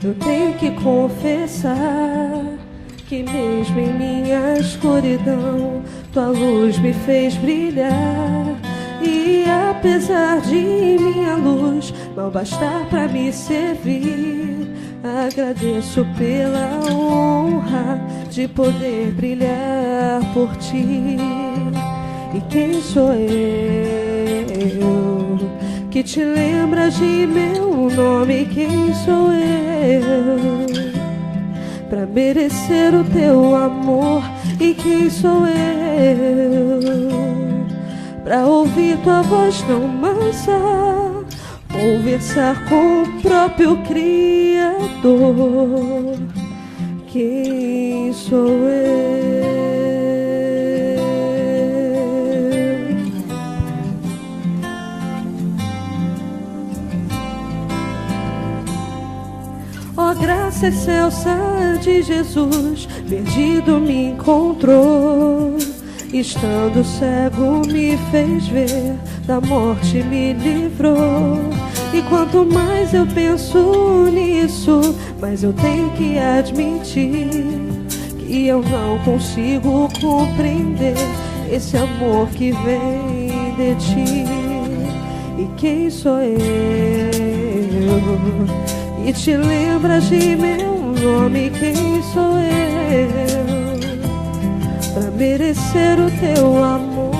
Eu tenho que confessar que mesmo em minha escuridão, tua luz me fez brilhar. E apesar de minha luz não bastar pra me servir, agradeço pela honra de poder brilhar por ti. E quem sou eu que te lembra de meu nome? Quem sou eu pra merecer o teu amor? E quem sou eu pra ouvir tua voz tão mansa, conversar com o próprio Criador? Quem sou eu? Ó graça excelsa de Jesus, perdido me encontrou. Estando cego me fez ver, da morte me livrou. E quanto mais eu penso nisso, mais eu tenho que admitir que eu não consigo compreender esse amor que vem de ti. E quem sou eu e te lembras de meu nome? Quem sou eu pra merecer o teu amor?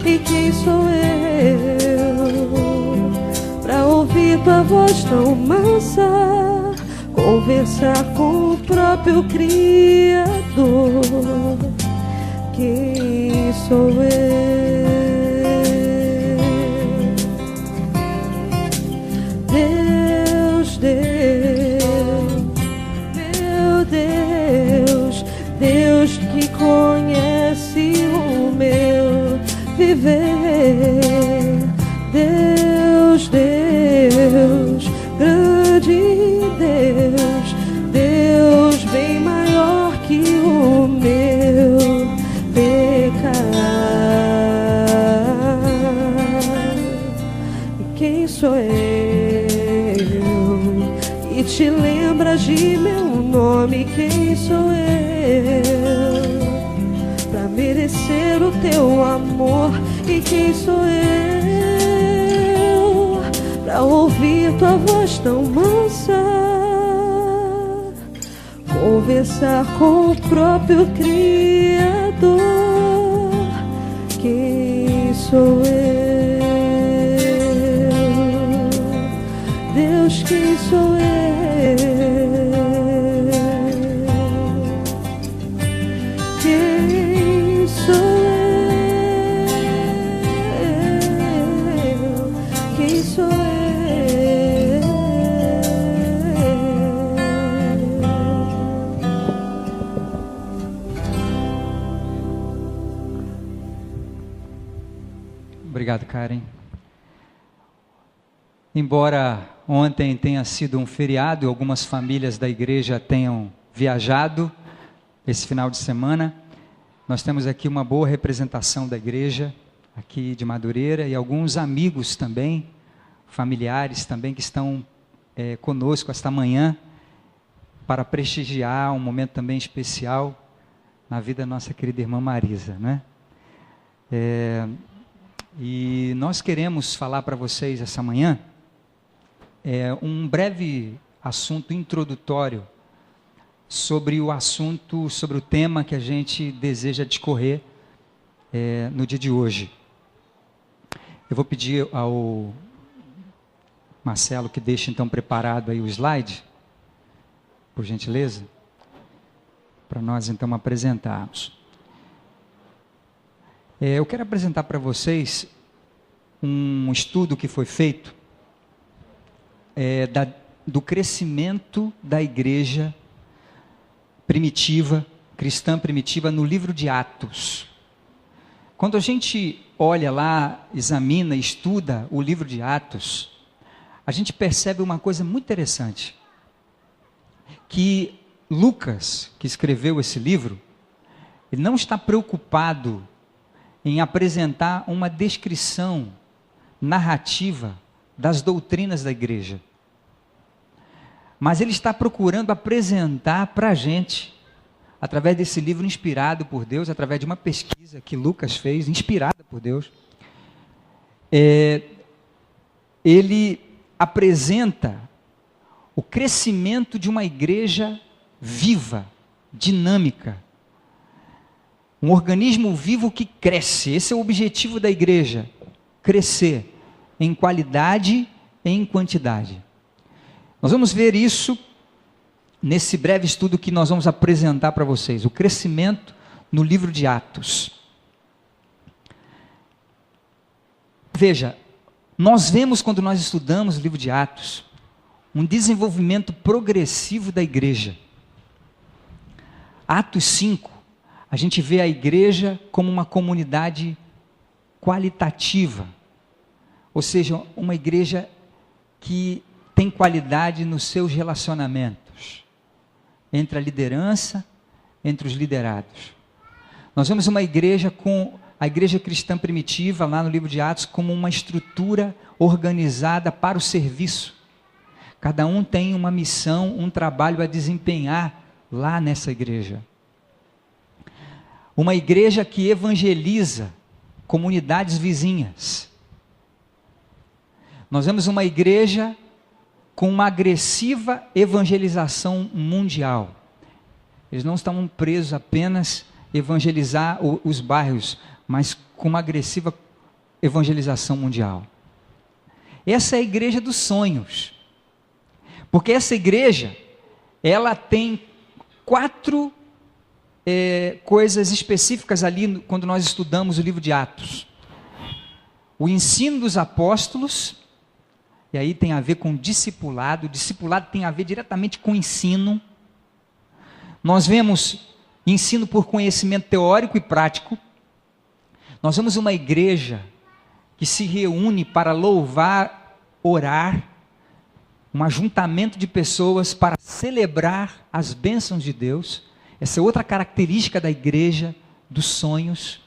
E quem sou eu pra ouvir tua voz tão mansa, conversar com o próprio Criador? Quem sou eu? Deus, meu Deus, Deus que conhece o meu viver. Deus, Deus, grande Deus, Deus bem maior que o meu pecar. E quem sou eu e te lembras de meu nome? Quem sou eu pra merecer o teu amor? E quem sou eu pra ouvir tua voz tão mansa, conversar com o próprio Criador? Quem sou eu? Deus, quem sou eu? Quem sou eu? Quem sou eu? Obrigado, Karen. Embora ontem tenha sido um feriado e algumas famílias da igreja tenham viajado esse final de semana, nós temos aqui uma boa representação da igreja, aqui de Madureira, e alguns amigos também, familiares também, que estão conosco esta manhã, para prestigiar um momento também especial na vida da nossa querida irmã Marisa, né? E nós queremos falar para vocês essa manhã um breve assunto introdutório sobre o tema que a gente deseja discorrer no dia de hoje. Eu vou pedir ao Marcelo que deixe então preparado aí o slide, por gentileza, para nós então apresentarmos. Eu quero apresentar para vocês um estudo que foi feito do crescimento da igreja primitiva, cristã primitiva, no livro de Atos. Quando a gente olha lá, examina, estuda o livro de Atos, a gente percebe uma coisa muito interessante, que Lucas, que escreveu esse livro, ele não está preocupado em apresentar uma descrição narrativa das doutrinas da igreja, mas ele está procurando apresentar para a gente, através desse livro inspirado por Deus, através de uma pesquisa que Lucas fez, inspirada por Deus, ele apresenta o crescimento de uma igreja viva, dinâmica, um organismo vivo que cresce. Esse é o objetivo da igreja, crescer em qualidade e em quantidade. Nós vamos ver isso nesse breve estudo que nós vamos apresentar para vocês, o crescimento no livro de Atos. Veja, nós vemos quando nós estudamos o livro de Atos, um desenvolvimento progressivo da igreja. Atos 5, a gente vê a igreja como uma comunidade qualitativa, ou seja, uma igreja que tem qualidade nos seus relacionamentos, entre a liderança, entre os liderados. Nós vemos uma igreja com a igreja cristã primitiva, lá no livro de Atos, como uma estrutura organizada para o serviço. Cada um tem uma missão, um trabalho a desempenhar lá nessa igreja. Uma igreja que evangeliza comunidades vizinhas. Nós vemos uma igreja com uma agressiva evangelização mundial. Eles não estavam presos apenas a evangelizar os bairros, mas com uma agressiva evangelização mundial. Essa é a igreja dos sonhos. Porque essa igreja, ela tem 4 coisas específicas ali, quando nós estudamos o livro de Atos. O ensino dos apóstolos, e aí tem a ver com discipulado. O discipulado tem a ver diretamente com ensino. Nós vemos ensino por conhecimento teórico e prático. Nós vemos uma igreja que se reúne para louvar, orar, um ajuntamento de pessoas para celebrar as bênçãos de Deus. Essa é outra característica da igreja dos sonhos.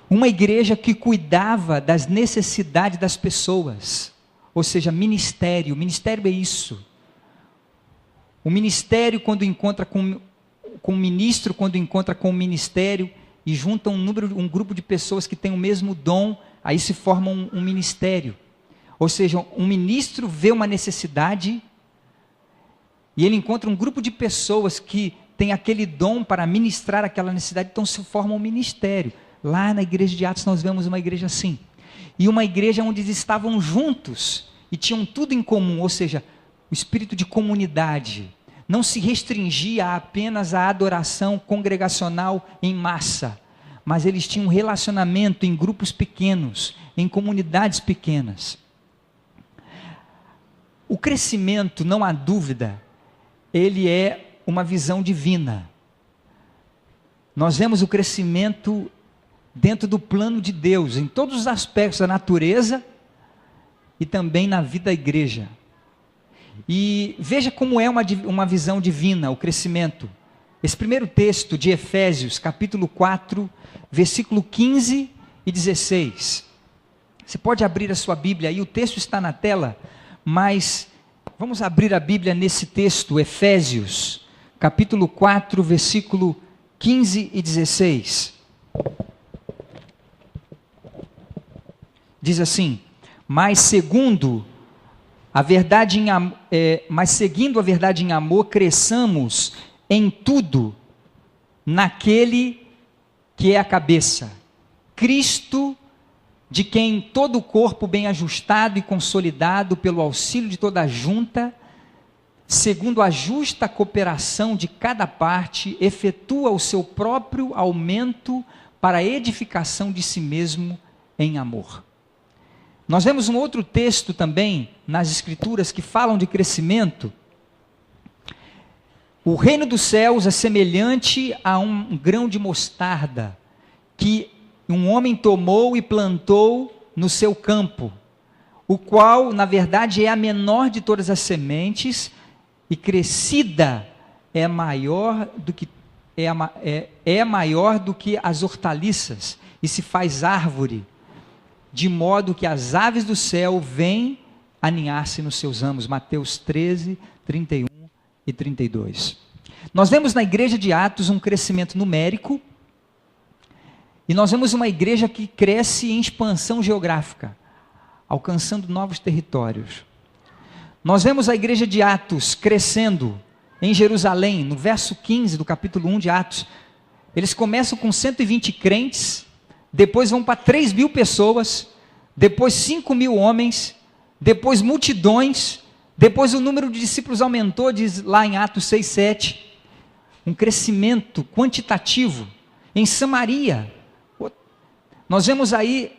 Uma igreja que cuidava das necessidades das pessoas, ou seja, ministério. Ministério é isso. O ministério, quando encontra com o ministro, quando encontra com o ministério, e junta um grupo de pessoas que tem o mesmo dom, aí se forma um ministério. Ou seja, um ministro vê uma necessidade, e ele encontra um grupo de pessoas que tem aquele dom para ministrar aquela necessidade, então se forma um ministério. Lá na igreja de Atos nós vemos uma igreja assim, e uma igreja onde eles estavam juntos, e tinham tudo em comum, ou seja, o espírito de comunidade, não se restringia apenas à adoração congregacional em massa, mas eles tinham um relacionamento em grupos pequenos, em comunidades pequenas. O crescimento, não há dúvida, ele é uma visão divina. Nós vemos o crescimento dentro do plano de Deus, em todos os aspectos da natureza e também na vida da igreja. E veja como é uma visão divina, o crescimento. Esse primeiro texto de Efésios, capítulo 4, versículo 15 e 16. Você pode abrir a sua Bíblia aí, o texto está na tela, mas vamos abrir a Bíblia nesse texto, Efésios, capítulo 4, versículo 15 e 16. Diz assim: mas seguindo a verdade em amor, cresçamos em tudo naquele que é a cabeça, Cristo, de quem todo o corpo bem ajustado e consolidado pelo auxílio de toda a junta, segundo a justa cooperação de cada parte, efetua o seu próprio aumento para a edificação de si mesmo em amor. Nós vemos um outro texto também nas Escrituras que falam de crescimento. O reino dos céus é semelhante a um grão de mostarda que um homem tomou e plantou no seu campo, o qual, na verdade, é a menor de todas as sementes, e crescida é maior do que as hortaliças, e se faz árvore, de modo que as aves do céu vêm aninhar-se nos seus amos. Mateus 13, 31 e 32. Nós vemos na igreja de Atos um crescimento numérico, e nós vemos uma igreja que cresce em expansão geográfica, alcançando novos territórios. Nós vemos a igreja de Atos crescendo em Jerusalém, no verso 15 do capítulo 1 de Atos. Eles começam com 120 crentes, depois vão para 3.000 pessoas, depois 5.000 homens, depois multidões, depois o número de discípulos aumentou, diz lá em Atos 6, 7. Um crescimento quantitativo. Em Samaria, nós vemos aí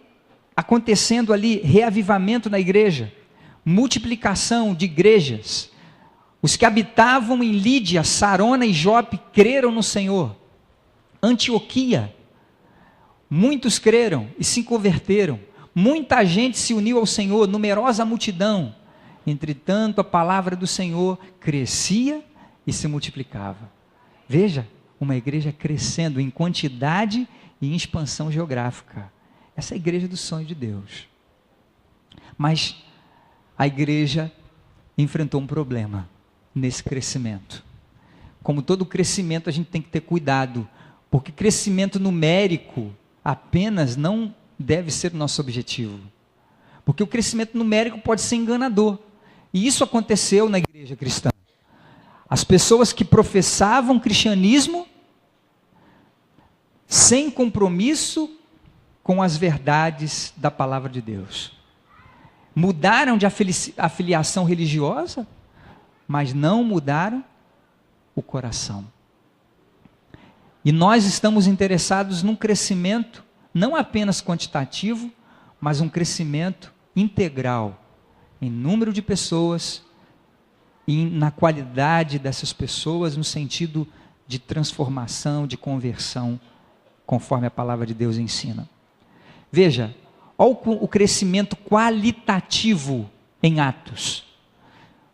acontecendo ali reavivamento na igreja, multiplicação de igrejas. Os que habitavam em Lídia, Sarona e Jope creram no Senhor. Antioquia, muitos creram e se converteram. Muita gente se uniu ao Senhor, numerosa multidão. Entretanto, a palavra do Senhor crescia e se multiplicava. Veja, uma igreja crescendo em quantidade e em expansão geográfica. Essa é a igreja do sonho de Deus. Mas a igreja enfrentou um problema nesse crescimento. Como todo crescimento, a gente tem que ter cuidado, porque crescimento numérico apenas não deve ser o nosso objetivo. Porque o crescimento numérico pode ser enganador. E isso aconteceu na igreja cristã. As pessoas que professavam cristianismo sem compromisso com as verdades da palavra de Deus. Mudaram de afiliação religiosa, mas não mudaram o coração. E nós estamos interessados num crescimento, não apenas quantitativo, mas um crescimento integral, em número de pessoas, e na qualidade dessas pessoas, no sentido de transformação, de conversão, conforme a palavra de Deus ensina. Veja, olha o crescimento qualitativo em Atos.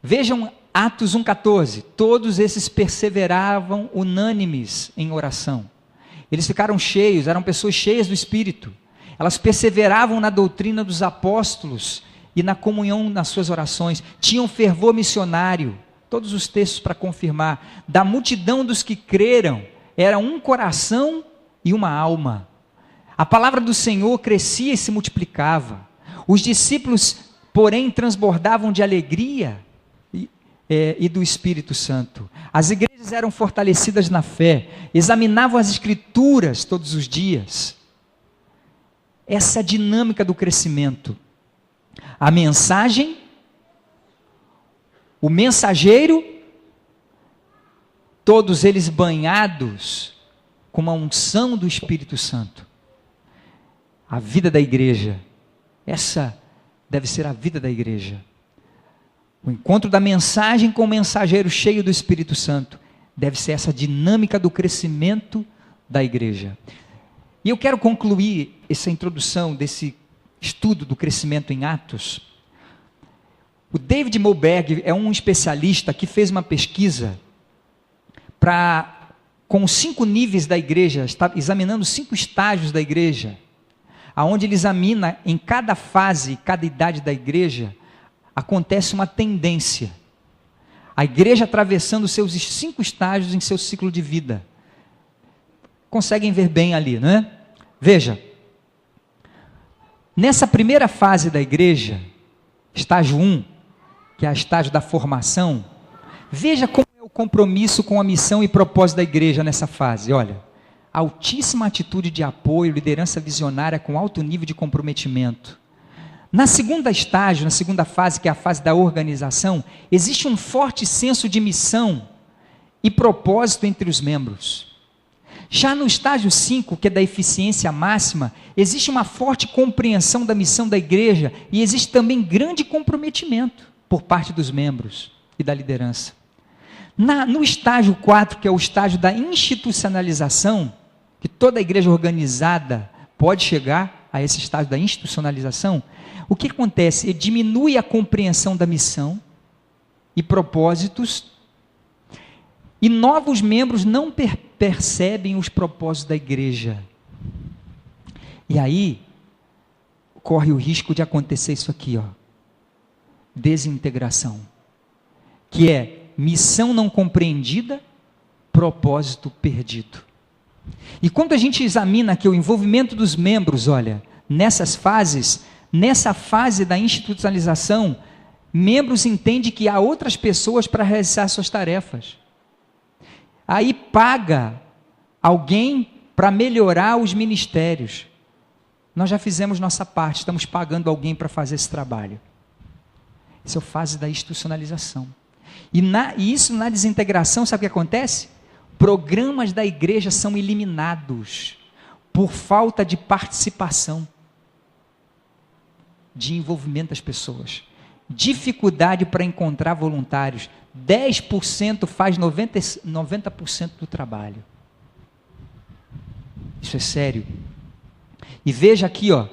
Vejam Atos 1,14. Todos esses perseveravam unânimes em oração. Eles ficaram cheios, eram pessoas cheias do Espírito. Elas perseveravam na doutrina dos apóstolos e na comunhão nas suas orações. Tinham fervor missionário. Todos os textos para confirmar. Da multidão dos que creram, era um coração e uma alma. A palavra do Senhor crescia e se multiplicava. Os discípulos, porém, transbordavam de alegria e do Espírito Santo. As igrejas eram fortalecidas na fé, examinavam as Escrituras todos os dias. Essa é a dinâmica do crescimento. A mensagem, o mensageiro, todos eles banhados com uma unção do Espírito Santo. A vida da igreja, essa deve ser a vida da igreja. O encontro da mensagem com o mensageiro cheio do Espírito Santo deve ser essa dinâmica do crescimento da igreja. E eu quero concluir essa introdução desse estudo do crescimento em Atos. O David Moberg é um especialista que fez uma pesquisa com 5 níveis da igreja, está examinando 5 estágios da igreja, aonde ele examina em cada fase, cada idade da igreja, acontece uma tendência. A igreja atravessando seus 5 estágios em seu ciclo de vida. Conseguem ver bem ali, não é? Veja, nessa primeira fase da igreja, estágio 1, que é o estágio da formação, veja como é o compromisso com a missão e propósito da igreja nessa fase. Olha, altíssima atitude de apoio, liderança visionária com alto nível de comprometimento. Na segunda estágio, na segunda fase, que é a fase da organização, existe um forte senso de missão e propósito entre os membros. Já no estágio 5, que é da eficiência máxima, existe uma forte compreensão da missão da igreja e existe também grande comprometimento por parte dos membros e da liderança. No estágio 4, que é o estágio da institucionalização, que toda igreja organizada pode chegar a esse estágio da institucionalização, o que acontece? Ele diminui a compreensão da missão e propósitos, e novos membros não percebem os propósitos da igreja. E aí, corre o risco de acontecer isso aqui, ó. desintegração, que é missão não compreendida, propósito perdido. E quando a gente examina aqui o envolvimento dos membros, olha, nessa fase da institucionalização, membros entendem que há outras pessoas para realizar suas tarefas. Aí paga alguém para melhorar os ministérios. Nós já fizemos nossa parte, estamos pagando alguém para fazer esse trabalho. Essa é a fase da institucionalização. E isso na desintegração, sabe o que acontece? Programas da igreja são eliminados por falta de participação, de envolvimento das pessoas. Dificuldade para encontrar voluntários. 10% faz 90% do trabalho. Isso é sério. E veja aqui, ó,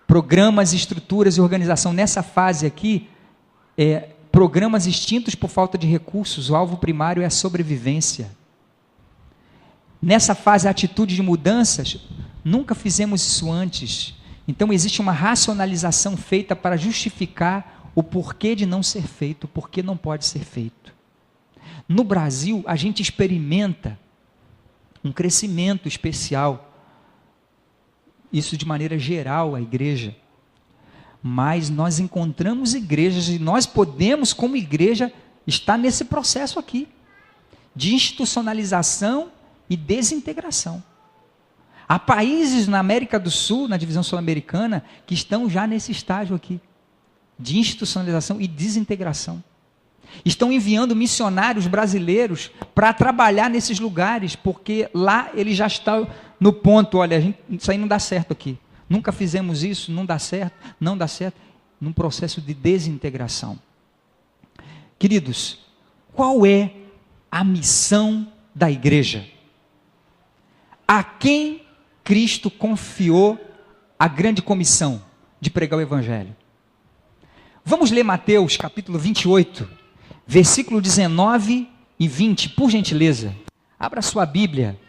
programas, estruturas e organização. Nessa fase aqui, programas extintos por falta de recursos. O alvo primário é a sobrevivência. Nessa fase, a atitude de mudanças, nunca fizemos isso antes. Então, existe uma racionalização feita para justificar o porquê de não ser feito, o porquê não pode ser feito. No Brasil, a gente experimenta um crescimento especial, isso de maneira geral, a igreja. Mas nós encontramos igrejas, e nós podemos, como igreja, estar nesse processo aqui, de institucionalização e desintegração. Há países na América do Sul, na divisão sul-americana, que estão já nesse estágio aqui, de institucionalização e desintegração. Estão enviando missionários brasileiros para trabalhar nesses lugares, porque lá eles já estão no ponto, olha, isso aí não dá certo aqui. Nunca fizemos isso, não dá certo, num processo de desintegração. Queridos, qual é a missão da igreja? A quem Cristo confiou a grande comissão de pregar o Evangelho? Vamos ler Mateus capítulo 28, versículo 19 e 20, por gentileza. Abra sua Bíblia.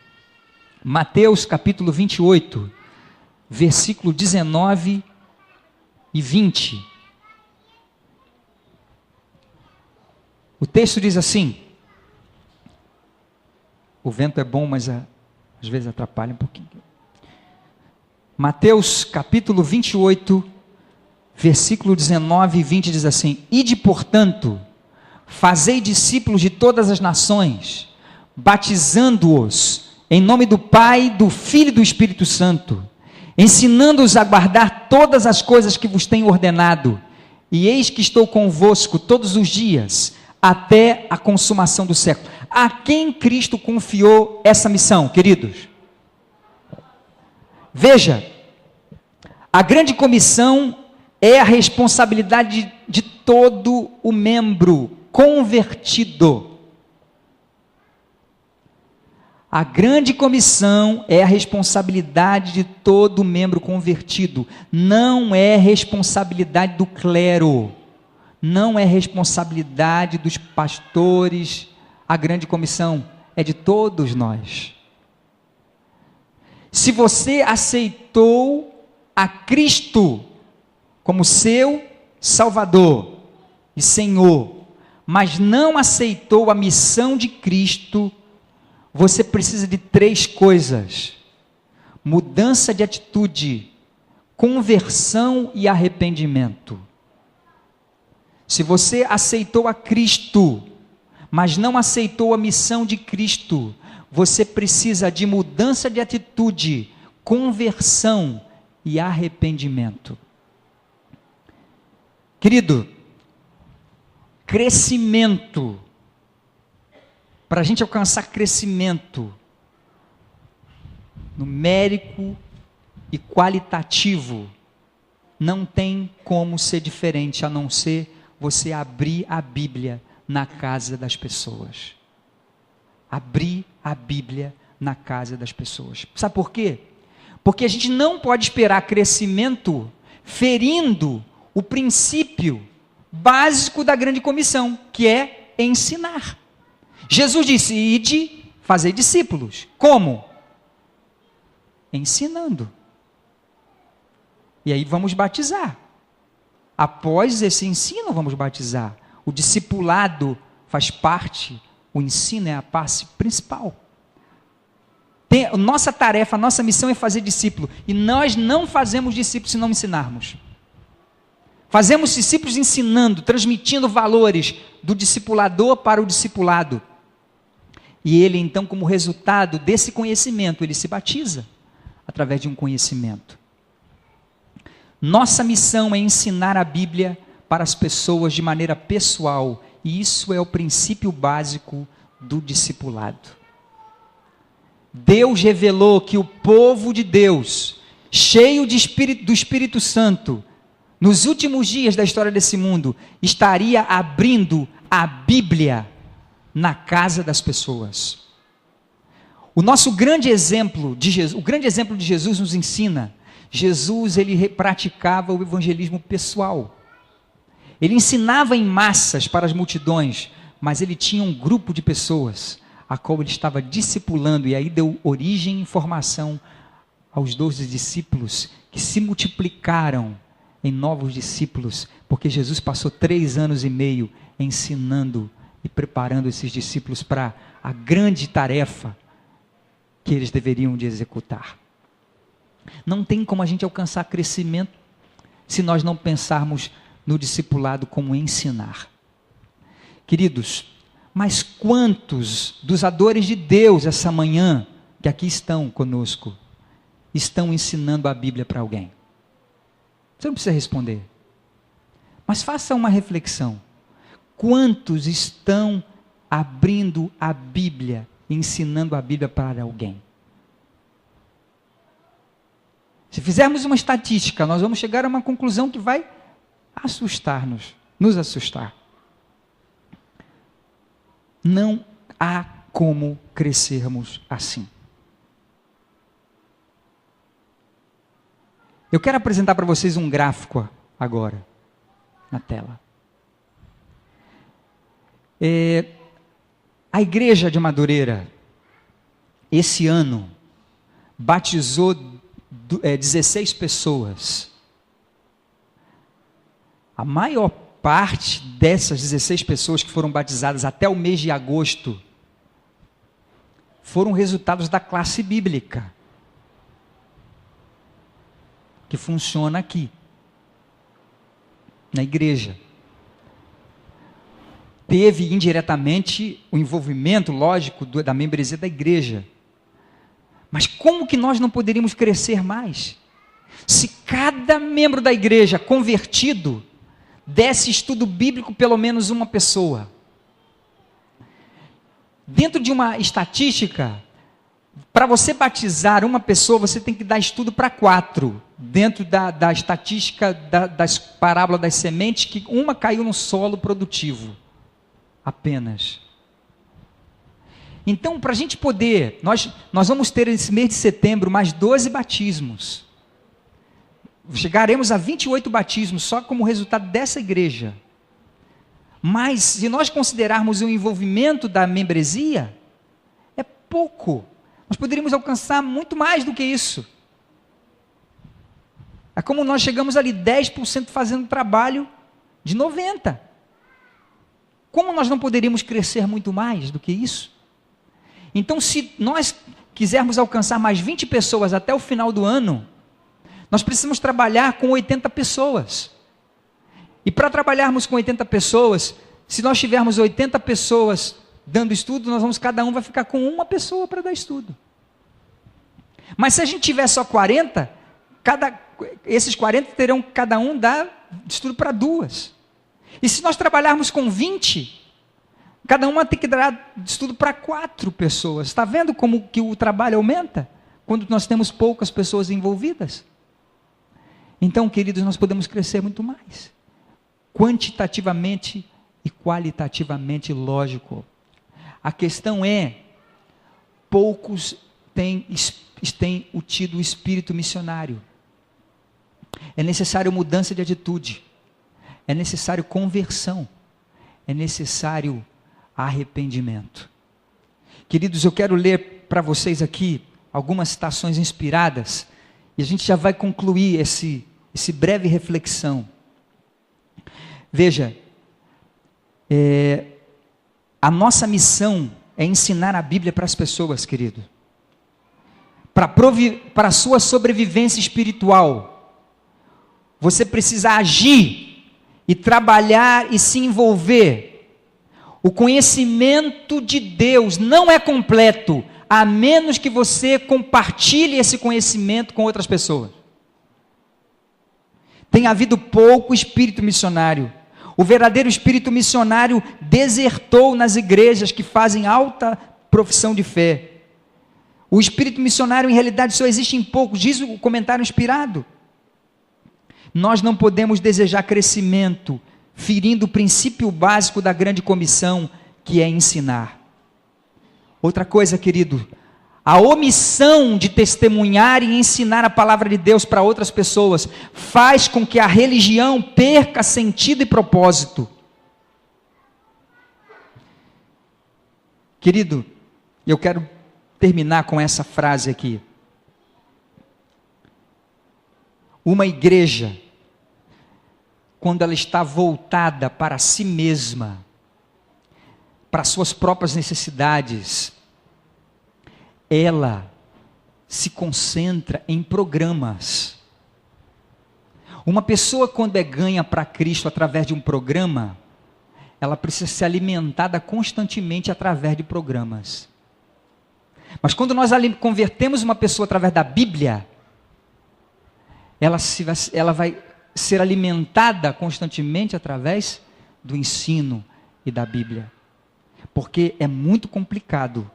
Mateus capítulo 28, versículo 19 e 20. O texto diz assim, o vento é bom, mas às vezes atrapalha um pouquinho. Mateus capítulo 28, versículo 19 e 20 diz assim: Ide, portanto, fazei discípulos de todas as nações, batizando-os em nome do Pai, do Filho e do Espírito Santo, ensinando-os a guardar todas as coisas que vos tenho ordenado, e eis que estou convosco todos os dias, até a consumação do século. A quem Cristo confiou essa missão, queridos? Veja, a grande comissão é a responsabilidade de todo o membro convertido. A grande comissão é a responsabilidade de todo membro convertido. Não é responsabilidade do clero. Não é responsabilidade dos pastores. A grande comissão é de todos nós. Se você aceitou a Cristo como seu Salvador e Senhor, mas não aceitou a missão de Cristo, você precisa de 3 coisas: mudança de atitude, conversão e arrependimento. Se você aceitou a Cristo, mas não aceitou a missão de Cristo, você precisa de mudança de atitude, conversão e arrependimento. Querido, crescimento, para a gente alcançar crescimento numérico e qualitativo, não tem como ser diferente, a não ser você abrir a Bíblia na casa das pessoas. Abrir a Bíblia na casa das pessoas. Sabe por quê? Porque a gente não pode esperar crescimento ferindo o princípio básico da grande comissão, que é ensinar. Jesus disse: ide, fazei discípulos. Como? Ensinando. E aí vamos batizar. após esse ensino, vamos batizar. O discipulado faz parte, o ensino é a parte principal. Nossa tarefa, a nossa missão é fazer discípulo. E nós não fazemos discípulos se não ensinarmos. Fazemos discípulos ensinando, transmitindo valores do discipulador para o discipulado. E ele, então, como resultado desse conhecimento, ele se batiza através de um conhecimento. Nossa missão é ensinar a Bíblia para as pessoas de maneira pessoal. E isso é o princípio básico do discipulado. Deus revelou que o povo de Deus, cheio do Espírito Santo, nos últimos dias da história desse mundo, estaria abrindo a Bíblia na casa das pessoas. O nosso grande exemplo de Jesus, o grande exemplo de Jesus nos ensina. Jesus, ele praticava o evangelismo pessoal. Ele ensinava em massas para as multidões, mas ele tinha um grupo de pessoas a qual ele estava discipulando, e aí deu origem e formação aos 12 discípulos, que se multiplicaram em novos discípulos, porque Jesus passou 3 anos e meio ensinando e preparando esses discípulos para a grande tarefa que eles deveriam de executar. Não tem como a gente alcançar crescimento se nós não pensarmos no discipulado como ensinar. Queridos, mas quantos dos adoradores de Deus essa manhã, que aqui estão conosco, estão ensinando a Bíblia para alguém? Você não precisa responder, mas faça uma reflexão. Quantos estão abrindo a Bíblia, ensinando a Bíblia para alguém? Se fizermos uma estatística, nós vamos chegar a uma conclusão que vai assustar-nos, nos assustar. Não há como crescermos assim. Eu quero apresentar para vocês um gráfico agora, na tela. A igreja de Madureira, esse ano, batizou 16 pessoas. A maior parte dessas 16 pessoas que foram batizadas até o mês de agosto foram resultados da classe bíblica, que funciona aqui, na igreja. Teve indiretamente o envolvimento, lógico, da membresia da igreja. Mas como que nós não poderíamos crescer mais? Se cada membro da igreja convertido desse estudo bíblico pelo menos uma pessoa. Dentro de uma estatística, para você batizar uma pessoa, você tem que dar estudo para 4. Dentro da estatística das parábolas das sementes, que uma caiu no solo produtivo. Apenas. Então, para a gente poder, nós vamos ter esse mês de setembro mais 12 batismos. Chegaremos a 28 batismos só como resultado dessa igreja. Mas, se nós considerarmos o envolvimento da membresia, é pouco. Nós poderíamos alcançar muito mais do que isso. É como nós chegamos ali 10% fazendo trabalho de 90%. Como nós não poderíamos crescer muito mais do que isso? Então, se nós quisermos alcançar mais 20 pessoas até o final do ano, nós precisamos trabalhar com 80 pessoas. E para trabalharmos com 80 pessoas, se nós tivermos 80 pessoas dando estudo, cada um vai ficar com uma pessoa para dar estudo. Mas se a gente tiver só 40, esses 40 terão cada um dar estudo para 2. E se nós trabalharmos com 20, cada uma tem que dar estudo para 4 pessoas. Está vendo como que o trabalho aumenta? Quando nós temos poucas pessoas envolvidas. Então, queridos, nós podemos crescer muito mais. Quantitativamente e qualitativamente, lógico. A questão é, poucos têm tido o espírito missionário. É necessário mudança de atitude. É necessário conversão. É necessário arrependimento. Queridos, eu quero ler para vocês aqui algumas citações inspiradas, e a gente já vai concluir esse breve reflexão. Veja, a nossa missão é ensinar a Bíblia para as pessoas, querido. Para a sua sobrevivência espiritual, você precisa agir e trabalhar e se envolver. O conhecimento de Deus não é completo, a menos que você compartilhe esse conhecimento com outras pessoas. Tem havido pouco espírito missionário. O verdadeiro espírito missionário desertou nas igrejas que fazem alta profissão de fé. O espírito missionário, em realidade, só existe em poucos, diz o comentário inspirado. Nós não podemos desejar crescimento, ferindo o princípio básico da grande comissão, que é ensinar. Outra coisa, querido, a omissão de testemunhar e ensinar a palavra de Deus para outras pessoas faz com que a religião perca sentido e propósito. Querido, eu quero terminar com essa frase aqui. Uma igreja, quando ela está voltada para si mesma, para suas próprias necessidades, ela se concentra em programas. Uma pessoa, quando é ganha para Cristo através de um programa, ela precisa ser alimentada constantemente através de programas. Mas quando nós convertemos uma pessoa através da Bíblia, ela vai ser alimentada constantemente através do ensino e da Bíblia. Porque é muito complicado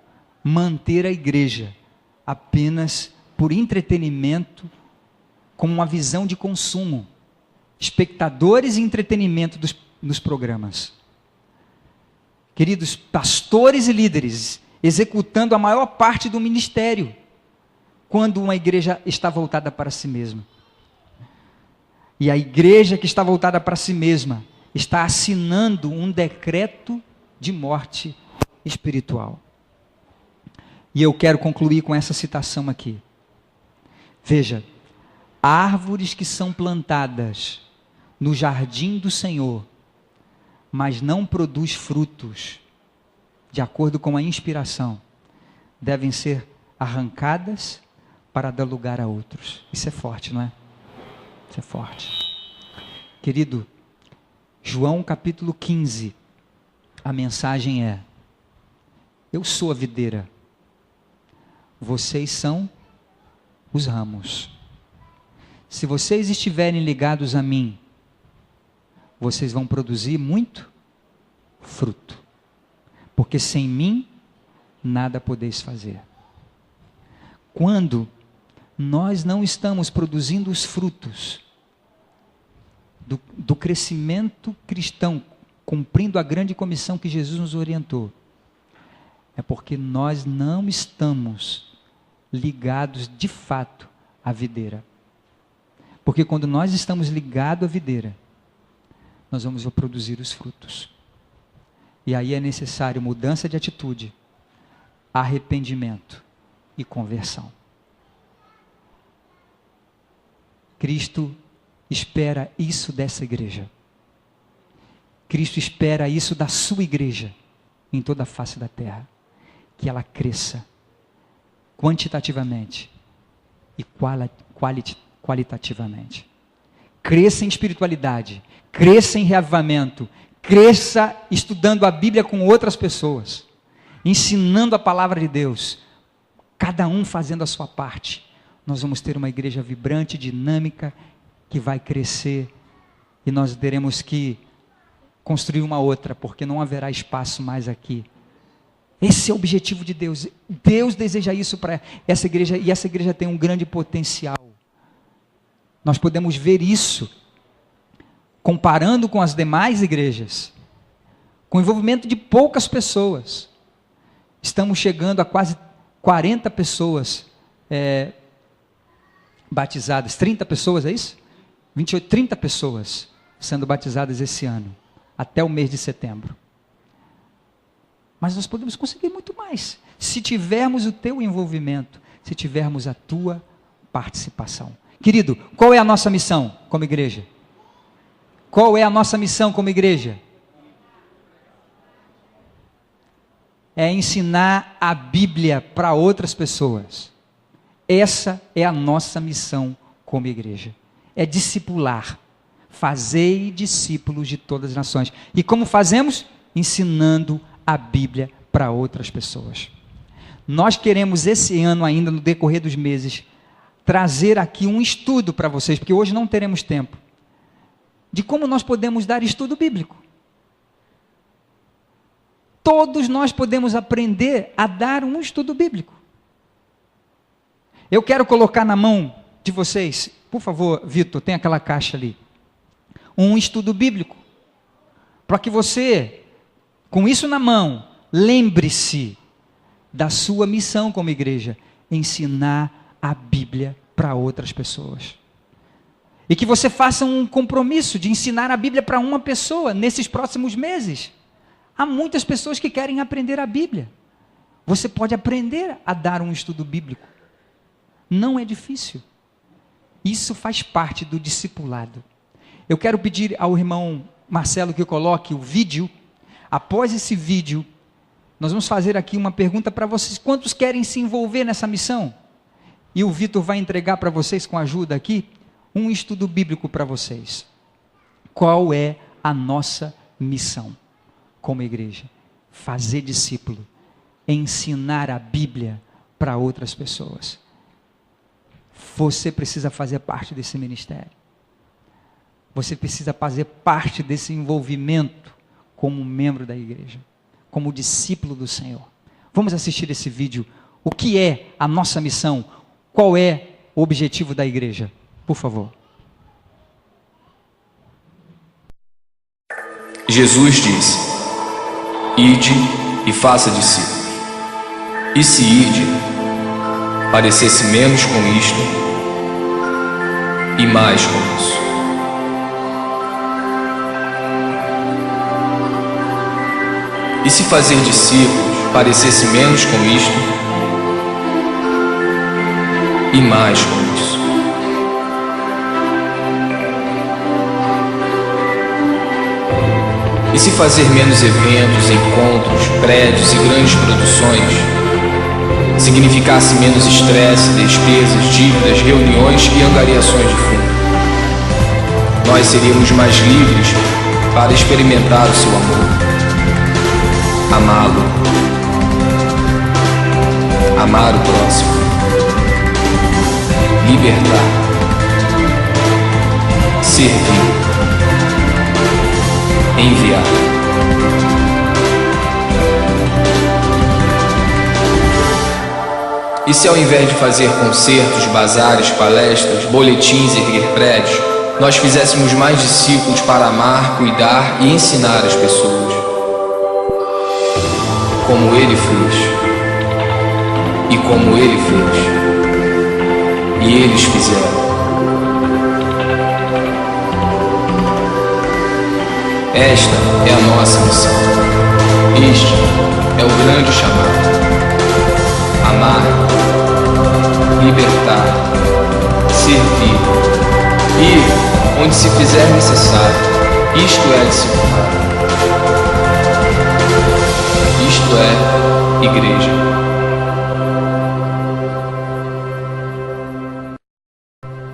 manter a igreja apenas por entretenimento, como uma visão de consumo, espectadores e entretenimento nos programas. Queridos, pastores e líderes executando a maior parte do ministério, quando uma igreja está voltada para si mesma. E a igreja que está voltada para si mesma está assinando um decreto de morte espiritual. E eu quero concluir com essa citação aqui. Veja, árvores que são plantadas no jardim do Senhor, mas não produz frutos, de acordo com a inspiração, devem ser arrancadas para dar lugar a outros. Isso é forte, não é? Isso é forte. Querido, João capítulo 15, a mensagem é: eu sou a videira, vocês são os ramos. Se vocês estiverem ligados a mim, vocês vão produzir muito fruto. Porque sem mim, nada podeis fazer. Quando nós não estamos produzindo os frutos do crescimento cristão, cumprindo a grande comissão que Jesus nos orientou, é porque nós não estamos ligados de fato à videira. Porque quando nós estamos ligados à videira, nós vamos produzir os frutos. E aí é necessário mudança de atitude, arrependimento e conversão. Cristo espera isso dessa igreja. Cristo espera isso da sua igreja, em toda a face da terra. Que ela cresça quantitativamente e qualitativamente. Cresça em espiritualidade, cresça em reavivamento, cresça estudando a Bíblia com outras pessoas, ensinando a palavra de Deus, cada um fazendo a sua parte. Nós vamos ter uma igreja vibrante, dinâmica, que vai crescer, e nós teremos que construir uma outra, porque não haverá espaço mais aqui. Esse é o objetivo de Deus. Deus deseja isso para essa igreja, e essa igreja tem um grande potencial. Nós podemos ver isso comparando com as demais igrejas, com o envolvimento de poucas pessoas. Estamos chegando a quase 40 pessoas batizadas, 30 pessoas, é isso? 28, 30 pessoas sendo batizadas esse ano, até o mês de setembro. Mas nós podemos conseguir muito mais, se tivermos o teu envolvimento, se tivermos a tua participação. Querido, qual é a nossa missão como igreja? Qual é a nossa missão como igreja? É ensinar a Bíblia para outras pessoas. Essa é a nossa missão como igreja. É discipular. Fazei discípulos de todas as nações. E como fazemos? Ensinando a Bíblia para outras pessoas. Nós queremos esse ano ainda, no decorrer dos meses, trazer aqui um estudo para vocês, porque hoje não teremos tempo, de como nós podemos dar estudo bíblico. Todos nós podemos aprender a dar um estudo bíblico. Eu quero colocar na mão de vocês, por favor, Vitor, tem aquela caixa ali, um estudo bíblico, para que você, com isso na mão, lembre-se da sua missão como igreja, ensinar a Bíblia para outras pessoas. E que você faça um compromisso de ensinar a Bíblia para uma pessoa nesses próximos meses. Há muitas pessoas que querem aprender a Bíblia. Você pode aprender a dar um estudo bíblico. Não é difícil. Isso faz parte do discipulado. Eu quero pedir ao irmão Marcelo que coloque o vídeo. Após esse vídeo, nós vamos fazer aqui uma pergunta para vocês. Quantos querem se envolver nessa missão? E o Vitor vai entregar para vocês, com ajuda aqui, um estudo bíblico para vocês. Qual é a nossa missão como igreja? Fazer discípulo, ensinar a Bíblia para outras pessoas. Você precisa fazer parte desse ministério. Você precisa fazer parte desse envolvimento como membro da igreja, como discípulo do Senhor. Vamos assistir esse vídeo. O que é a nossa missão? Qual é o objetivo da igreja? Por favor. Jesus disse: ide e faça discípulos. E se ide, parecesse menos com isto e mais com isso. E se fazer discípulos parecesse menos com isto e mais com isso. E se fazer menos eventos, encontros, prédios e grandes produções significasse menos estresse, despesas, dívidas, reuniões e angariações de fundo, nós seríamos mais livres para experimentar o seu amor. Amá-lo, amar o próximo, libertar, servir, enviar. E se ao invés de fazer concertos, bazares, palestras, boletins e erguer prédios, nós fizéssemos mais discípulos para amar, cuidar e ensinar as pessoas? Como Ele fez, e como Ele fez, e eles fizeram. Esta é a nossa missão. Este é o grande chamado. Amar, libertar, servir, ir onde se fizer necessário. Isto é discipular. Isto é igreja.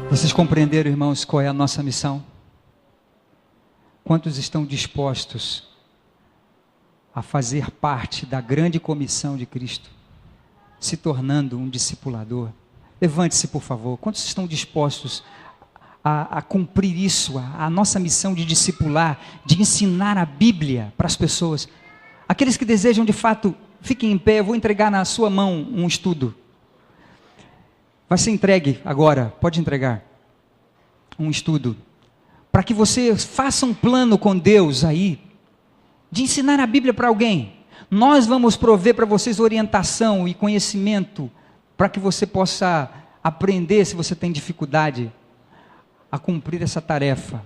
Vocês compreenderam, irmãos, qual é a nossa missão? Quantos estão dispostos a fazer parte da grande comissão de Cristo, se tornando um discipulador? Levante-se, por favor. Quantos estão dispostos a cumprir isso, a nossa missão de discipular, de ensinar a Bíblia para as pessoas? Aqueles que desejam de fato, fiquem em pé. Eu vou entregar na sua mão um estudo. Vai ser entregue agora, pode entregar. Um estudo. Para que você faça um plano com Deus aí, de ensinar a Bíblia para alguém. Nós vamos prover para vocês orientação e conhecimento, para que você possa aprender, se você tem dificuldade, a cumprir essa tarefa.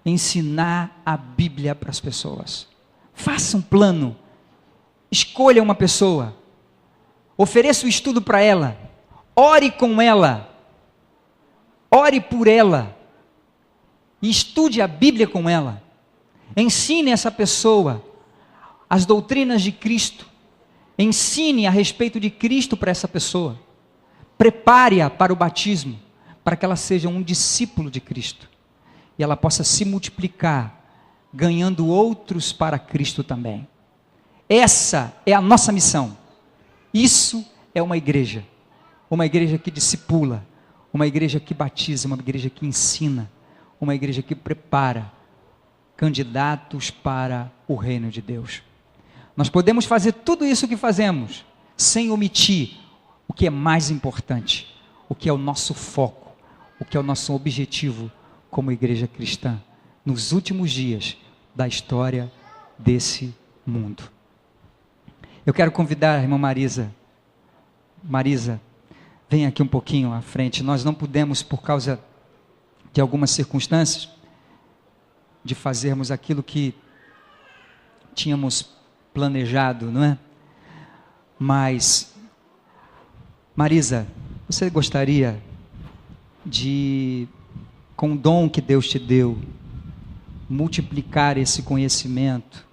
Ensinar a Bíblia para as pessoas. Faça um plano, escolha uma pessoa, ofereça o estudo para ela, ore com ela, ore por ela, e estude a Bíblia com ela. Ensine essa pessoa as doutrinas de Cristo. Ensine a respeito de Cristo para essa pessoa. Prepare-a para o batismo, para que ela seja um discípulo de Cristo. E ela possa se multiplicar, ganhando outros para Cristo também. Essa é a nossa missão. Isso é uma igreja que discipula, uma igreja que batiza, uma igreja que ensina, uma igreja que prepara candidatos para o reino de Deus. Nós podemos fazer tudo isso que fazemos, sem omitir o que é mais importante, o que é o nosso foco, o que é o nosso objetivo como igreja cristã, nos últimos dias da história desse mundo. Eu quero convidar a irmã Marisa. Marisa, vem aqui um pouquinho à frente. Nós não pudemos, por causa de algumas circunstâncias, de fazermos aquilo que tínhamos planejado, não é? Mas, Marisa, você gostaria de, com o dom que Deus te deu, multiplicar esse conhecimento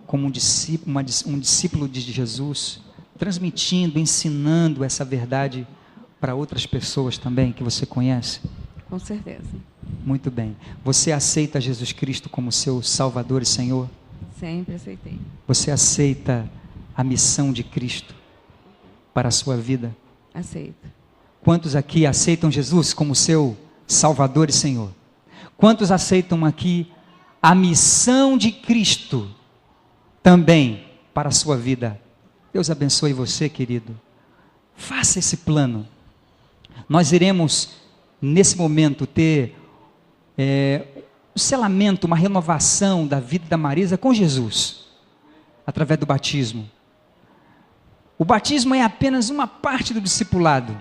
como um discípulo de Jesus, transmitindo, ensinando essa verdade para outras pessoas também que você conhece? Com certeza. Muito bem. Você aceita Jesus Cristo como seu Salvador e Senhor? Sempre aceitei. Você aceita a missão de Cristo para a sua vida? Aceito. Quantos aqui aceitam Jesus como seu Salvador e Senhor? Quantos aceitam aqui a missão de Cristo também para a sua vida? Deus abençoe você, querido. Faça esse plano. Nós iremos, nesse momento, ter um selamento, uma renovação da vida da Marisa com Jesus, através do batismo. O batismo é apenas uma parte do discipulado.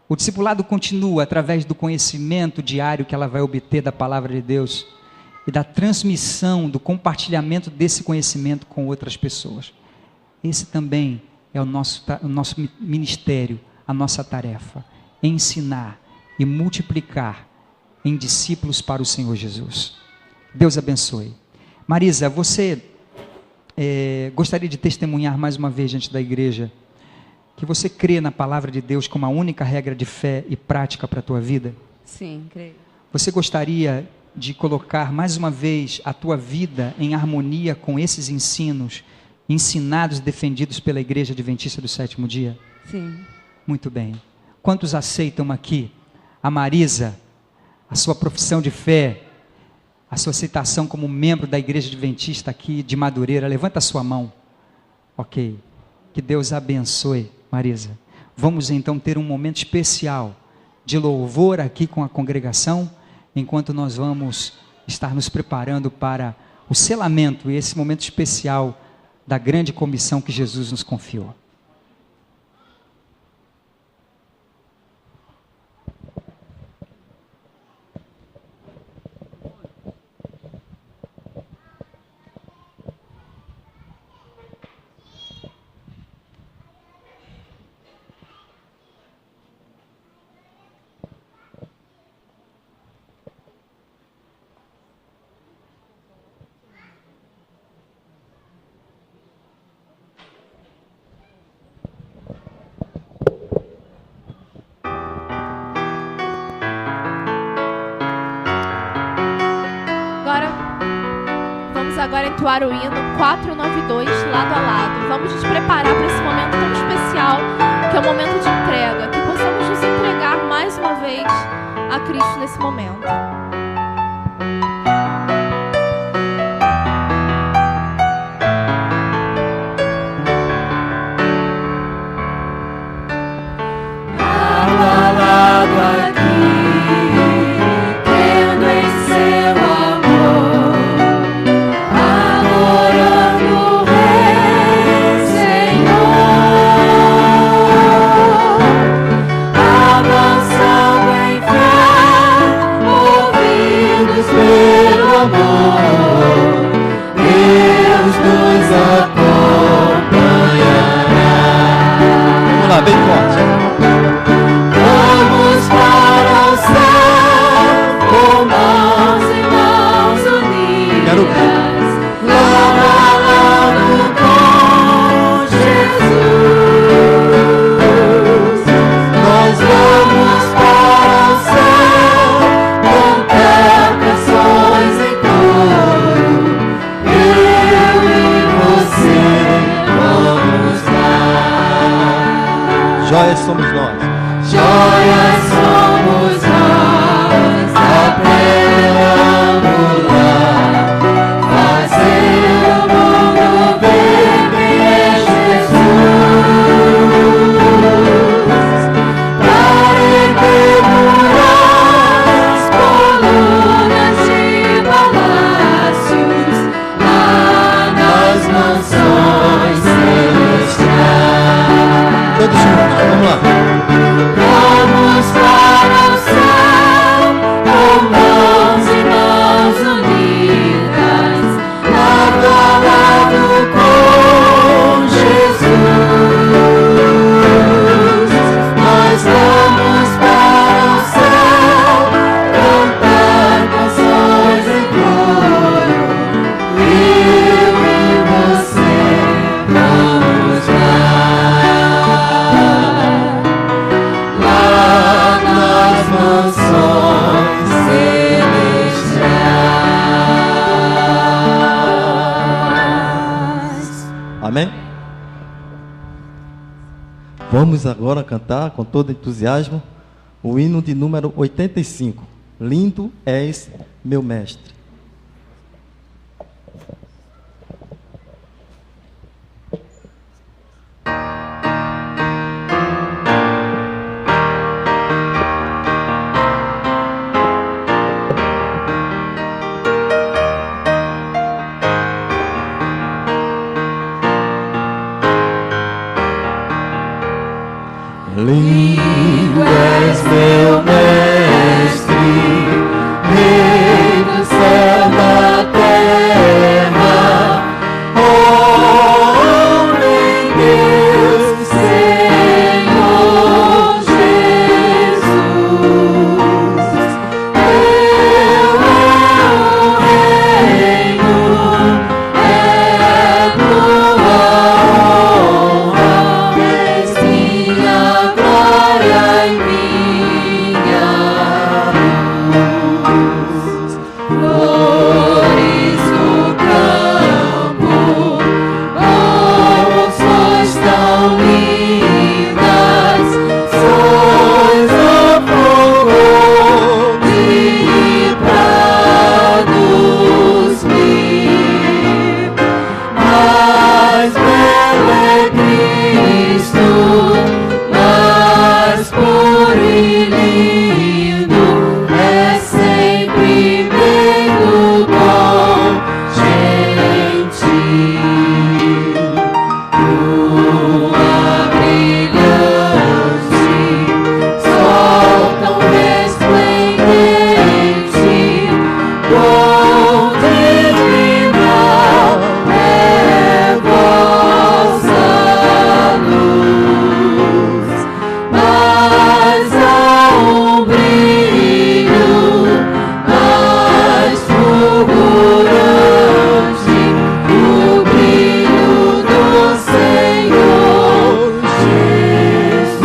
O discipulado continua através do conhecimento diário que ela vai obter da palavra de Deus e da transmissão, do compartilhamento desse conhecimento com outras pessoas. Esse também é o nosso ministério, a nossa tarefa: ensinar e multiplicar em discípulos para o Senhor Jesus. Deus abençoe. Marisa, você gostaria de testemunhar mais uma vez diante da igreja que você crê na palavra de Deus como a única regra de fé e prática para a tua vida? Sim, creio. Você gostaria de colocar mais uma vez a tua vida em harmonia com esses ensinos ensinados e defendidos pela Igreja Adventista do Sétimo Dia? Sim. Muito bem. Quantos aceitam aqui a Marisa, a sua profissão de fé, a sua aceitação como membro da Igreja Adventista aqui de Madureira? Levanta a sua mão. Ok. Que Deus abençoe, Marisa. Vamos então ter um momento especial de louvor aqui com a congregação, enquanto nós vamos estar nos preparando para o selamento e esse momento especial da grande comissão que Jesus nos confiou. Agora entoar o hino 492, lado a lado. Vamos nos preparar para esse momento tão especial, que é o momento de entrega, que possamos nos entregar mais uma vez a Cristo nesse momento. Senhor. Joias somos nós. Joias somos nós, apelamos lá, fazer o mundo ver quem é Jesus, para erguer murais, colunas de palácios, lá nas mansões celestiais. Todos juntos, vamos lá. Vamos para o céu, com mãos e mãos unidas, lado a lado com Jesus. Nós vamos para o céu, cantar canções em coro, eu e você vamos lá nas mansões celestiais. Amém? Vamos agora cantar com todo entusiasmo o hino de número 85. Lindo és, meu mestre. Lindo és meu mestre, Rei do céu da terra, homem Deus, Senhor Jesus. Teu é o reino, é tua honra, és minha glória e minha luz. Flores do campo, como sois tão lindas, sois o fogo de prados mil. Mais belo é Cristo, mais puro e lindo, é sempre meio bom, gentil. Lua brilhante, sol tão resplendente, bom divino é vossa luz. Mas há um brilho mais fulgurante, o brilho do Senhor Jesus.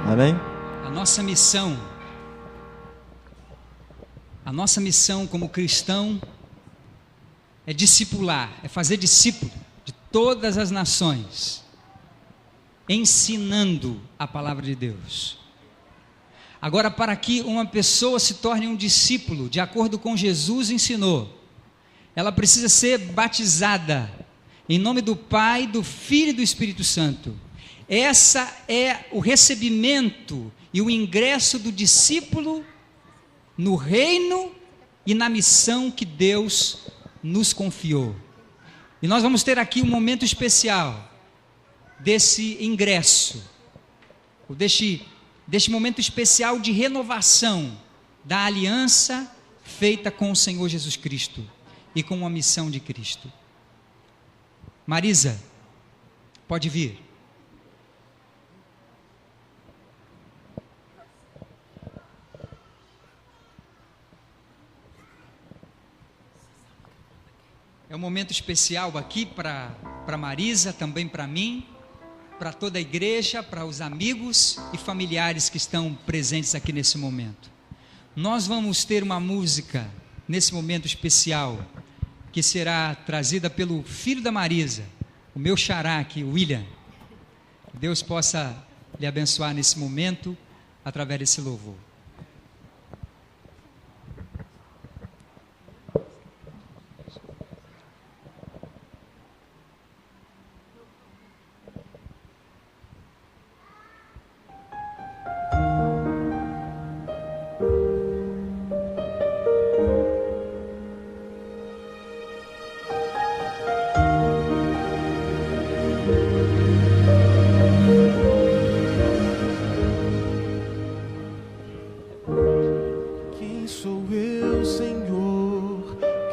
Amém? A nossa missão como cristão é discipular, é fazer discípulo de todas as nações, ensinando a palavra de Deus. Agora, para que uma pessoa se torne um discípulo, de acordo com Jesus ensinou, ela precisa ser batizada em nome do Pai, do Filho e do Espírito Santo. Essa é o recebimento e o ingresso do discípulo no reino e na missão que Deus nos confiou. E nós vamos ter aqui um momento especial desse ingresso, deste momento especial de renovação da aliança feita com o Senhor Jesus Cristo e com a missão de Cristo. Marisa, pode vir. É um momento especial aqui para Marisa, também para mim, para toda a igreja, para os amigos e familiares que estão presentes aqui nesse momento. Nós vamos ter uma música nesse momento especial, que será trazida pelo filho da Marisa, o meu xará aqui, o William. Que Deus possa lhe abençoar nesse momento, através desse louvor.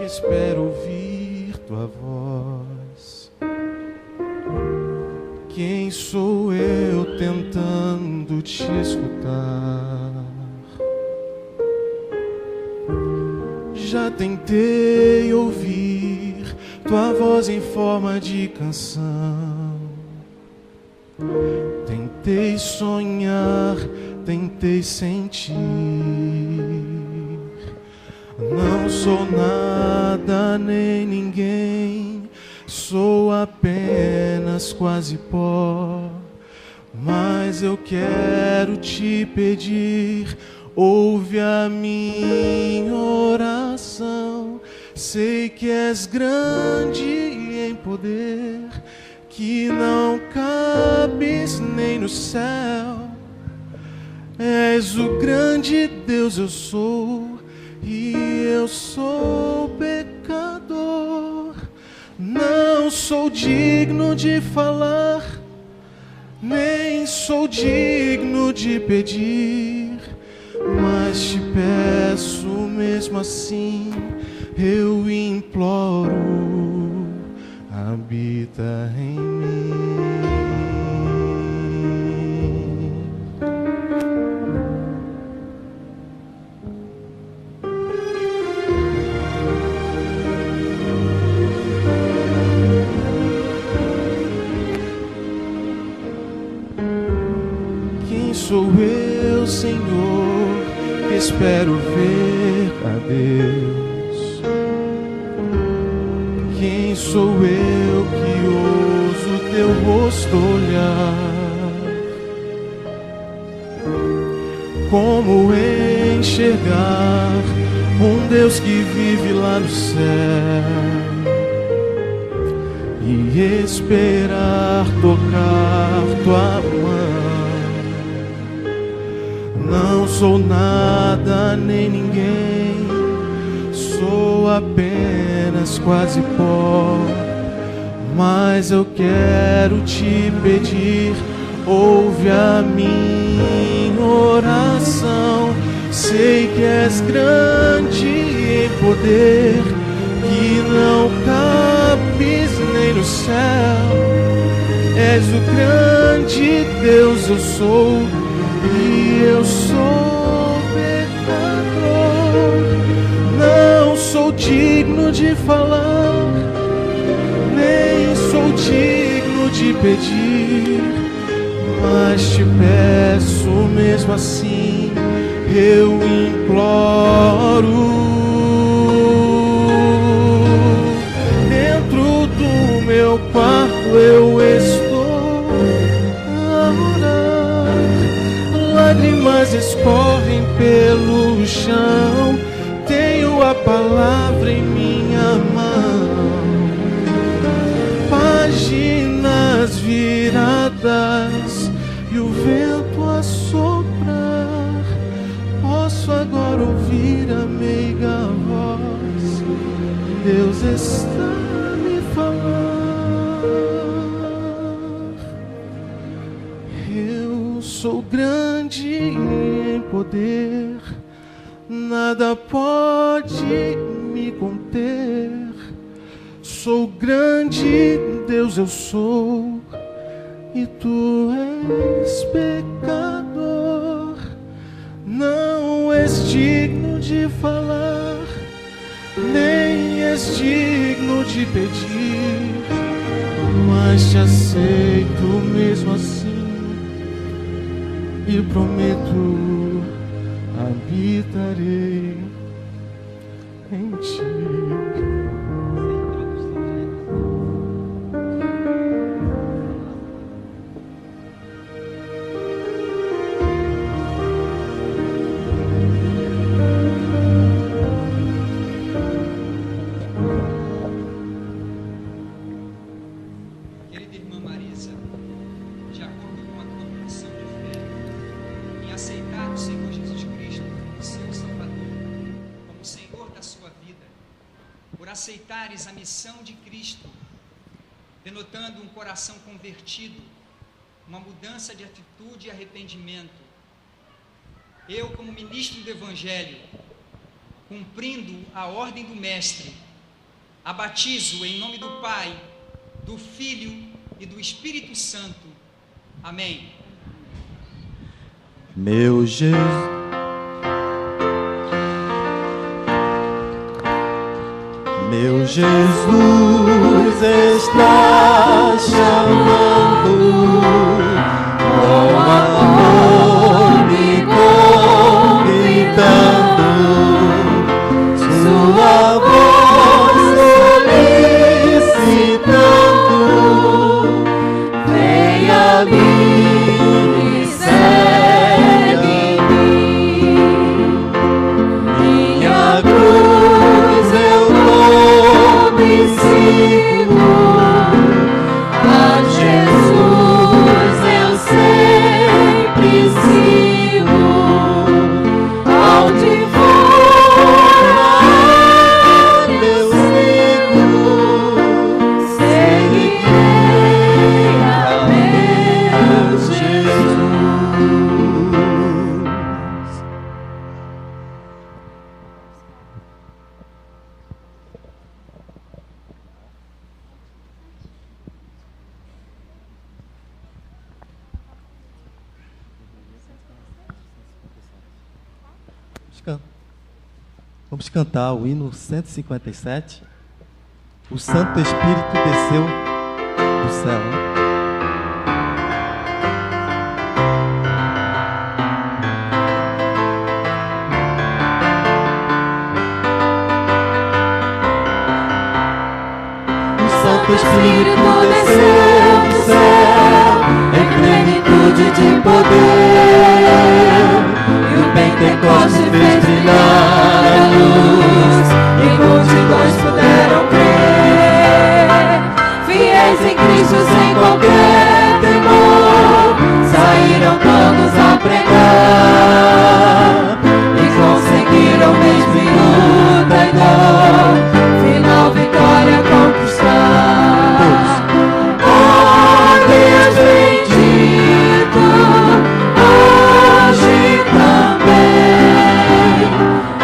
Espero ouvir tua voz. Quem sou eu tentando te escutar? Já tentei ouvir tua voz em forma de canção. Tentei sonhar, tentei sentir. Não sou nada nem ninguém, sou apenas quase pó. Mas eu quero te pedir, ouve a minha oração. Sei que és grande em poder, que não cabes nem no céu. És o grande Deus, eu sou. E eu sou pecador, não sou digno de falar, nem sou digno de pedir, mas te peço mesmo assim, eu imploro, habita em mim. Sou eu, Senhor, que espero ver a Deus. Quem sou eu que ouso teu rosto olhar? Como enxergar um Deus que vive lá no céu e esperar tocar tua mão? Não sou nada nem ninguém, sou apenas quase pó. Mas eu quero te pedir, ouve a minha oração. Sei que és grande em poder, que não cabes nem no céu. És o grande Deus, eu sou. E eu sou pecador, não sou digno de falar, nem sou digno de pedir, mas te peço mesmo assim, eu imploro. Dentro do meu quarto eu estou lágrimas escorrem pelo chão. Tenho a palavra em minha mão, páginas viradas e o vento a soprar. Posso agora ouvir a meiga voz, Deus está me falando. Sou grande em poder, nada pode me conter. Sou grande, Deus eu sou, e tu és pecador. Não és digno de falar, nem és digno de pedir, mas te aceito mesmo assim. E prometo, habitarei em ti. por aceitares a missão de Cristo, denotando um coração convertido, uma mudança de atitude e arrependimento. Eu, como ministro do Evangelho, cumprindo a ordem do Mestre, a batizo em nome do Pai, do Filho e do Espírito Santo. Amém. Meu Jesus, meu Jesus está chamando, com amor me convidando, sua voz solicitando, vem a mim e segue em mim, minha cruz eu tomo e sigo, a Jesus eu sempre sigo, aonde for eu sigo, seguirei a meu Jesus. Vamos cantar o hino 157. O Santo Espírito desceu do céu. O Santo Espírito desceu do céu em plenitude de poder, e o Pentecoste fez brilhar a luz, e multidões puderam crer. Fiéis em Cristo sem qualquer temor, saíram todos a pregar, e conseguiram mesmo em luta e dor, final vitória conquistar. Oh Deus bendito, hoje também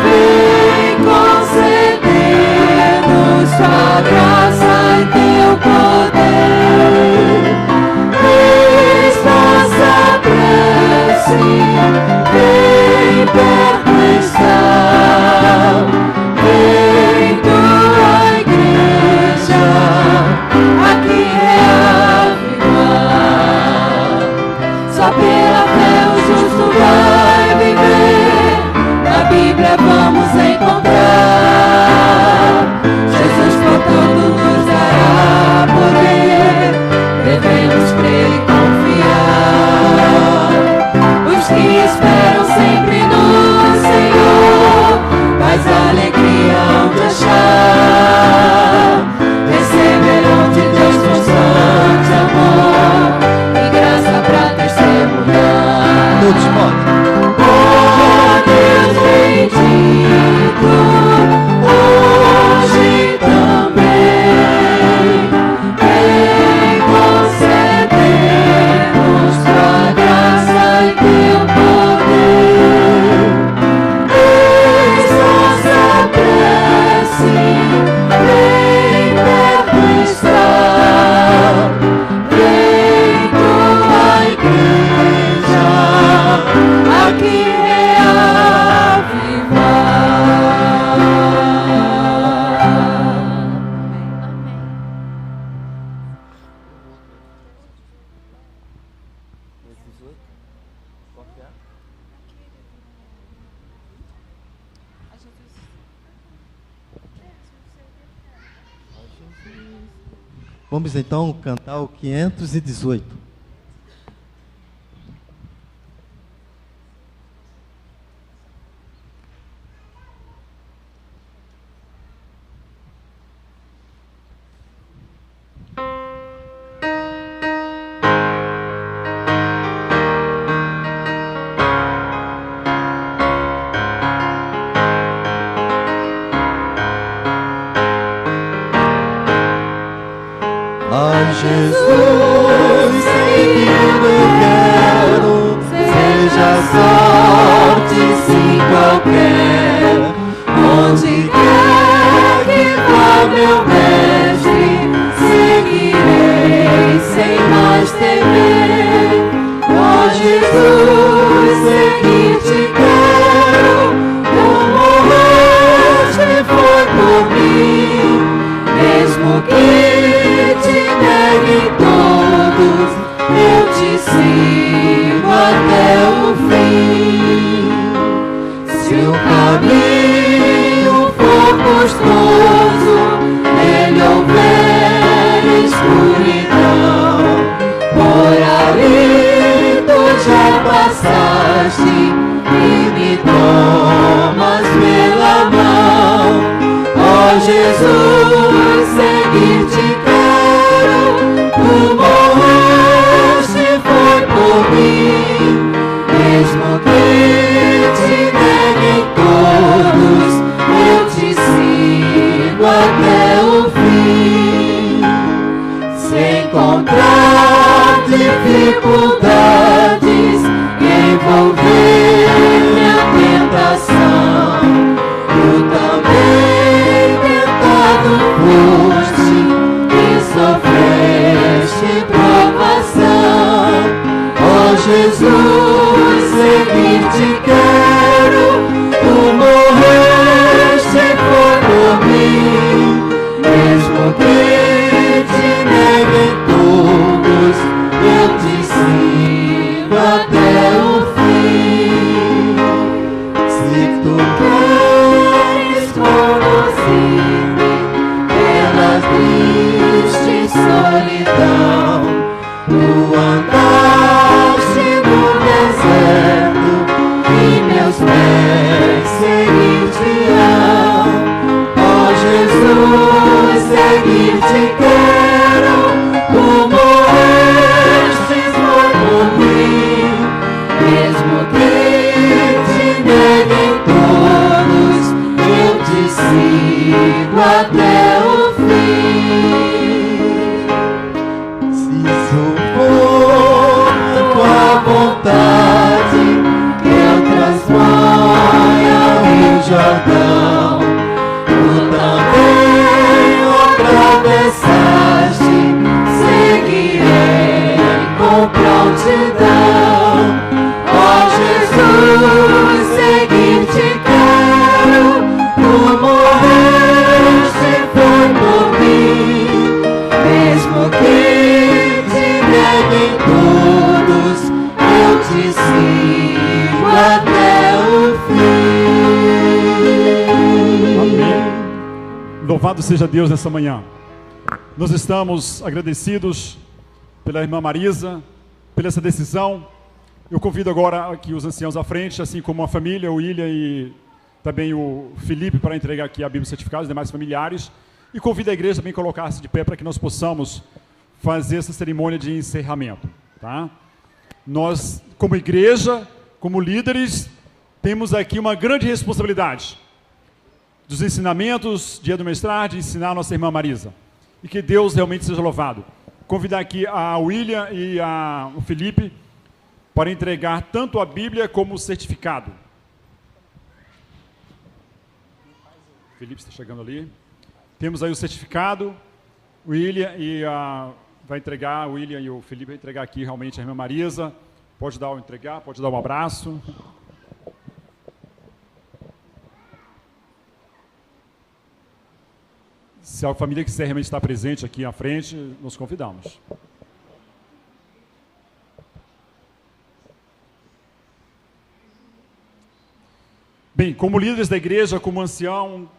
vem conceder-nos tua graça e teu poder. Eis nossa prece, vem perto estar, vem tua igreja aqui reavivar. Só pela fé o justo vai viver, na Bíblia vamos encontrar. Jesus por tudo nos dará poder, devemos crer e confiar. Os que esperam sempre no Senhor, paz e alegria hão de achar. Receberão de Deus constante amor e graça pra testemunhar. Todos podem. Oh Deus bendito, hoje também vem conceder-nos tua graça e teu poder. Eis nossa prece, vem perto estar, vem tua igreja aqui reavivar. Vamos então cantar o 518. Jesus, seguindo eu quero, seja a sorte sim qualquer, onde quer que vá meu mestre, seguirei sem mais temer. Ó Jesus, seguir-te quero, tu morreste foi por mim, mesmo que te negue todos, eu te sigo até o fim. Se o caminho for custoso, nele houver escuridão, por ali tu já passaste e me tomas pela mão. Ó Jesus, seguir-te quero, tu morreste foi por mim, mesmo que te neguem todos, eu te sigo até o fim. Se encontrar dificuldades e envolver a tentação, tu também tentado foste e sofreste provação. Ó Jesus, seguir-te quero, tu morreste foi por mim, mesmo que te neguem todos, eu te sigo até o fim. Se tu queres conduzir-me pela triste solidão, tu andaste no deserto e meus pés seguir-te-ão. Ó Jesus, seguir-te quero, tu morreste foi por mim, mesmo que te neguem todos, eu te sigo até o fim. Se isso for a tua vontade, que eu transponha o Rio Jordão, tu também o atravessaste, seguirei com prontidão. Ó Jesus, seguir-te quero, tu morreste foi por mim, mesmo que te neguem todos, eu te sigo até o fim. Amém. Louvado seja Deus nessa manhã. Nós estamos agradecidos pela irmã Marisa, pela essa decisão. Eu convido agora aqui os anciãos à frente, assim como a família, o William e também o Felipe, para entregar aqui a Bíblia certificada, os demais familiares. E convido a igreja também a colocar-se de pé para que nós possamos fazer essa cerimônia de encerramento. Tá? Nós, como igreja, como líderes, temos aqui uma grande responsabilidade dos ensinamentos, dia do mestrado, de ensinar a nossa irmã Marisa. E que Deus realmente seja louvado. Convidar aqui a William e o Felipe para entregar tanto a Bíblia como o certificado. O Felipe está chegando ali. Temos aí o certificado. O William vai entregar, o William e o Felipe vai entregar aqui realmente a irmã Marisa. Pode dar um abraço. Se a família quiser realmente estar presente aqui à frente, nos convidamos. Bem, como líderes da igreja, como ancião,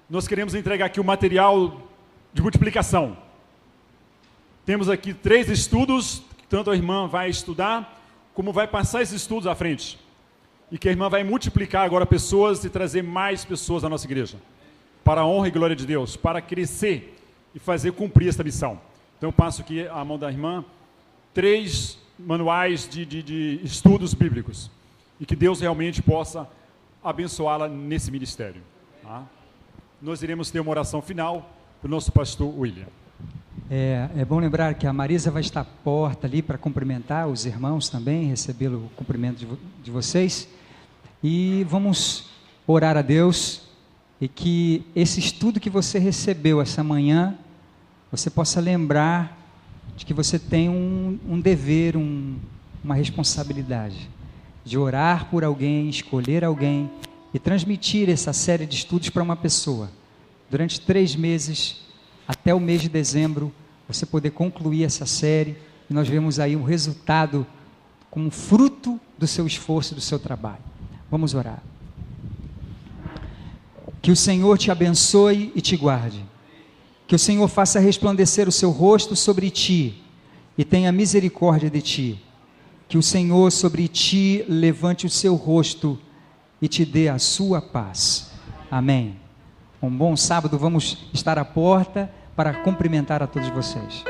nós queremos entregar aqui o material de multiplicação. Temos aqui 3 estudos, que tanto a irmã vai estudar, como vai passar esses estudos à frente. E que a irmã vai multiplicar agora pessoas e trazer mais pessoas à nossa igreja. Para a honra e glória de Deus, para crescer e fazer cumprir essa missão. Então eu passo aqui à mão da irmã 3 manuais de estudos bíblicos. E que Deus realmente possa abençoá-la nesse ministério. Tá? Nós iremos ter uma oração final para o nosso pastor William. É bom lembrar que a Marisa vai estar à porta ali para cumprimentar os irmãos também, receber o cumprimento de vocês. E vamos orar a Deus e que esse estudo que você recebeu essa manhã, você possa lembrar de que você tem um dever, uma responsabilidade de orar por alguém, escolher alguém e transmitir essa série de estudos para uma pessoa. Durante 3 meses, até o mês de dezembro, você poder concluir essa série e nós vemos aí um resultado como fruto do seu esforço, do seu trabalho. Vamos orar. Que o Senhor te abençoe e te guarde. Que o Senhor faça resplandecer o seu rosto sobre ti e tenha misericórdia de ti. Que o Senhor sobre ti levante o seu rosto e te dê a sua paz. Amém. Um bom sábado, vamos estar à porta para cumprimentar a todos vocês.